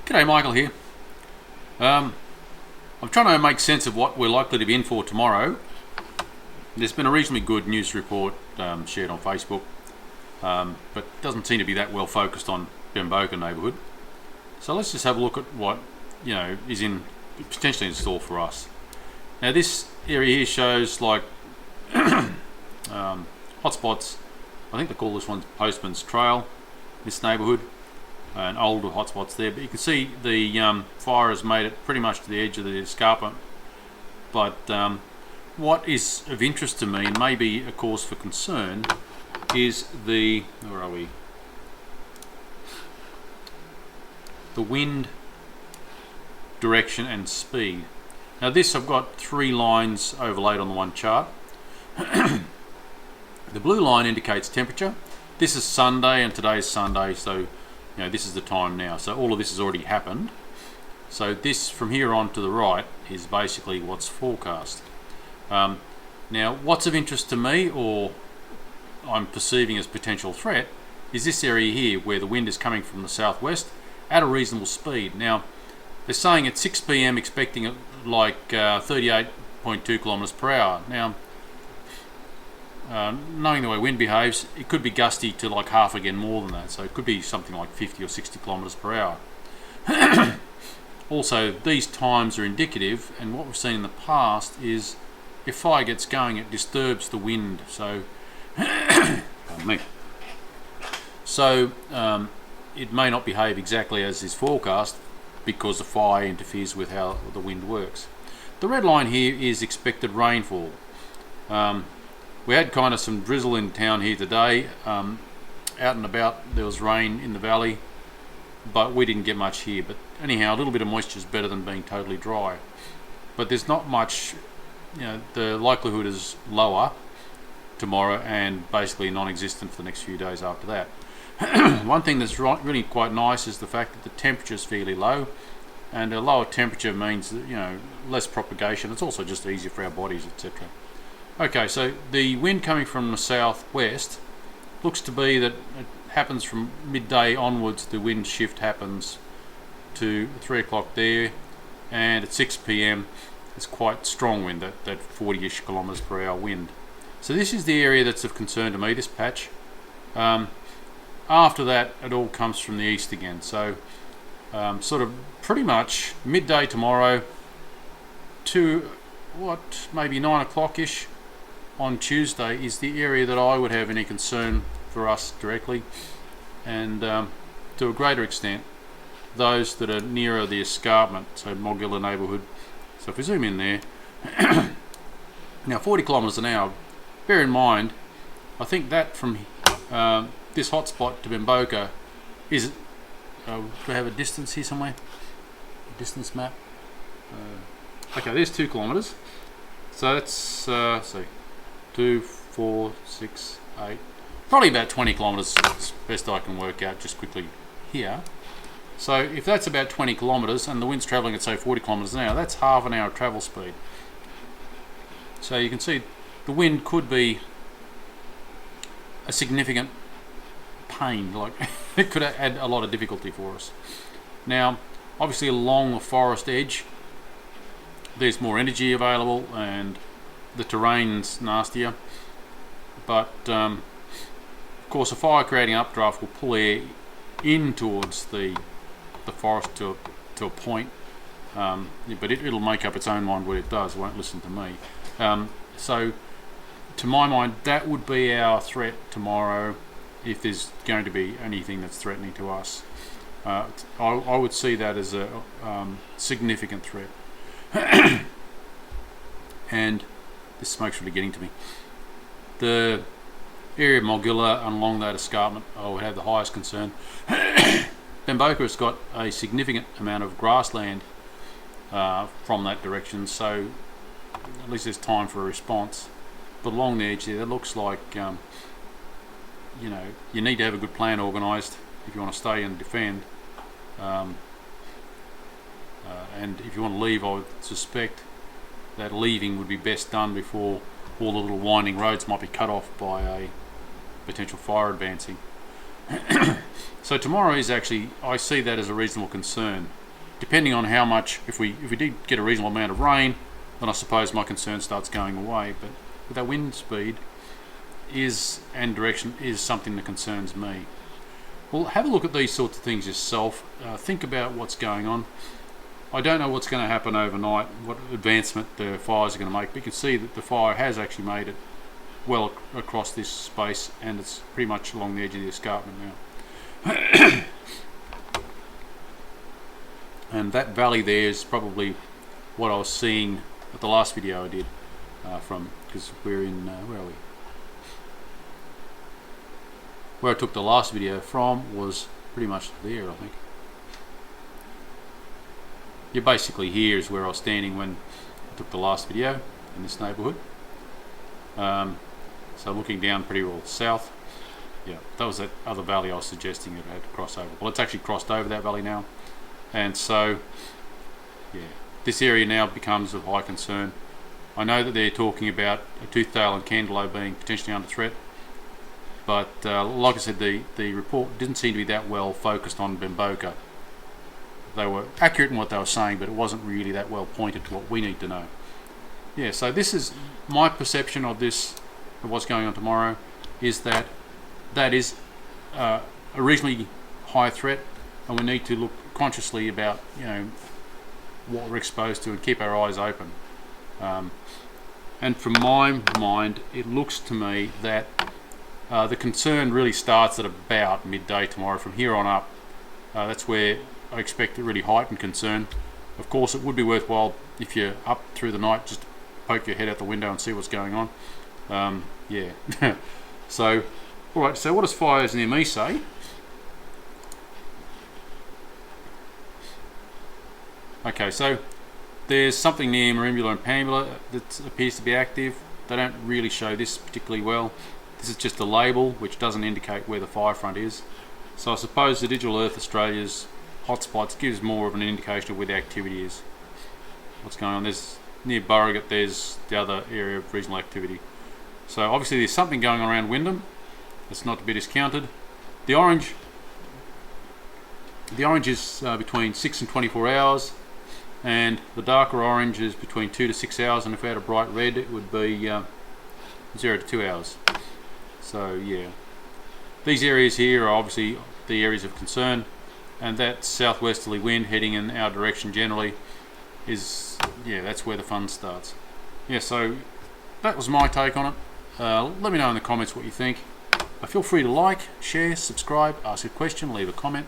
G'day, Michael here. I'm trying to make sense of what we're likely to be in for tomorrow. There's been a reasonably good news report shared on Facebook, but doesn't seem to be that well focused on Bemboka neighbourhood. So let's just have a look at what is potentially in store for us. Now this area here shows like hotspots. I think they call this one Postman's Trail, this neighbourhood, and older hotspots there. But you can see the fire has made it pretty much to the edge of the escarpment. But what is of interest to me, and maybe a cause for concern, is the wind direction and speed. Now this, I've got three lines overlaid on the one chart. The blue line indicates temperature. This is Sunday and today is Sunday, so this is the time now. So all of this has already happened. So this from here on to the right is basically what's forecast. Now what's of interest to me, or I'm perceiving as potential threat, is this area here where the wind is coming from the southwest at a reasonable speed. Now they're saying at 6 p.m. expecting it like 38.2 kilometers per hour. Now knowing the way wind behaves, it could be gusty to like half again more than that, so it could be something like 50 or 60 kilometers per hour. Also, these times are indicative, and what we've seen in the past is if fire gets going, it disturbs the wind. So, pardon me. So it may not behave exactly as is forecast because the fire interferes with how the wind works. The red line here is expected rainfall. We had kind of some drizzle in town here today. Out and about there was rain in the valley, but we didn't get much here. But anyhow, a little bit of moisture is better than being totally dry. But there's not much, the likelihood is lower tomorrow and basically non-existent for the next few days after that. One thing that's really quite nice is the fact that the temperature is fairly low, and a lower temperature means that, less propagation. It's also just easier for our bodies, etc. Okay, so the wind coming from the southwest looks to be that it happens from midday onwards. The wind shift happens to 3 o'clock there, and at 6 p.m. it's quite strong wind, that 40-ish kilometers per hour wind. So this is the area that's of concern to me, this patch. After that, it all comes from the east again. So sort of pretty much midday tomorrow to maybe 9 o'clock-ish on Tuesday is the area that I would have any concern for us directly, and to a greater extent those that are nearer the escarpment, so Mogilla neighbourhood. So if we zoom in there, now 40 kilometres an hour, bear in mind, I think that from this hotspot to Bemboka is, do we have a distance here somewhere? A distance map? Okay, there's 2 kilometres. So that's, let's see, 2, 4, 6, 8, probably about 20 kilometres, as best I can work out just quickly here. So if that's about 20 kilometres and the wind's travelling at say 40 kilometres an hour, that's half an hour travel speed. So you can see the wind could be a significant pain, like it could add a lot of difficulty for us. Now obviously along the forest edge there's more energy available and the terrain's nastier, but of course a fire creating updraft will pull air in towards the forest to a point, but it'll make up its own mind what it does. It won't listen to me. So to my mind, that would be our threat tomorrow if there's going to be anything that's threatening to us. I would see that as a significant threat. And this smoke's really getting to me. The area of Mogilla and along that escarpment I would have the highest concern. Bemboka has got a significant amount of grassland from that direction, so at least there's time for a response. But along the edge there, that looks like you need to have a good plan organised if you want to stay and defend. And if you want to leave, I would suspect that leaving would be best done before all the little winding roads might be cut off by a potential fire advancing. So tomorrow is actually, I see that as a reasonable concern. depending on how much, if we did get a reasonable amount of rain, then I suppose my concern starts going away. But with that wind speed and direction is something that concerns me. Well, have a look at these sorts of things yourself. Think about what's going on. I don't know what's going to happen overnight, what advancement the fires are going to make, but you can see that the fire has actually made it well across this space, and it's pretty much along the edge of the escarpment now. And that valley there is probably what I was seeing at the last video I did, because we're in, where are we? Where I took the last video from was pretty much there, I think. You're basically here is where I was standing when I took the last video in this neighbourhood. So looking down pretty well south. Yeah, that was that other valley I was suggesting that I had to cross over. Well, it's actually crossed over that valley now. And so, yeah, this area now becomes of high concern. I know that they're talking about a toothtail and cantaloupe being potentially under threat. But like I said, the report didn't seem to be that well focused on Bimboka. They were accurate in what they were saying, but it wasn't really that well pointed to what we need to know. Yeah, so this is my perception of this, of what's going on tomorrow, is that is a reasonably high threat, and we need to look consciously about, you know, what we're exposed to and keep our eyes open. And from my mind, it looks to me that the concern really starts at about midday tomorrow. From here on up, that's where I expect a really heightened concern. Of course, it would be worthwhile if you're up through the night, just poke your head out the window and see what's going on. Yeah. So, alright, so what does fires near me say? Okay, so there's something near Marimbula and Pambula that appears to be active. They don't really show this particularly well. This is just a label which doesn't indicate where the fire front is. So I suppose the Digital Earth Australia's hotspots gives more of an indication of where the activity is. What's going on? There's near Burrigot, there's the other area of regional activity. So obviously there's something going on around Wyndham. That's not to be discounted. The orange is between 6 and 24 hours, and the darker orange is between 2 to 6 hours, and if we had a bright red it would be 0 to 2 hours. So yeah, these areas here are obviously the areas of concern, and that southwesterly wind heading in our direction generally is, yeah, that's where the fun starts. Yeah, so that was my take on it. Let me know in the comments what you think. Feel free to like, share, subscribe, ask a question, leave a comment.